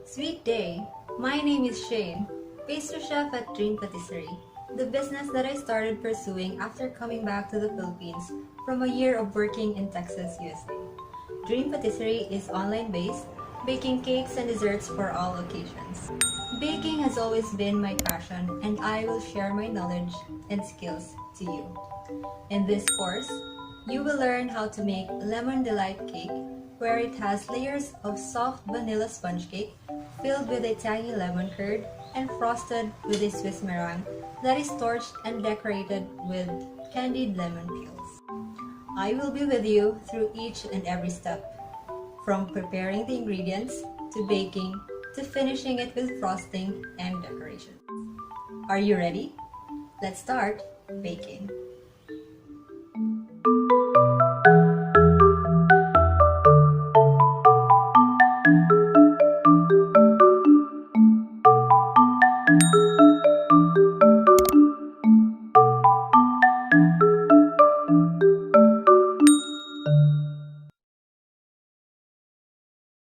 Sweet day! My name is Shane, pastry chef at Dream Patisserie, the business that I started pursuing after coming back to the Philippines from a year of working in Texas, USA. Dream Patisserie is online-based, baking cakes and desserts for all occasions. Baking has always been my passion, and I will share my knowledge and skills to you. In this course, you will learn how to make Lemon Delight cake, where it has layers of soft vanilla sponge cake filled with a tangy lemon curd and frosted with a Swiss meringue that is torched and decorated with candied lemon peels. I will be with you through each and every step, from preparing the ingredients to baking to finishing it with frosting and decoration. Are you ready? Let's start baking.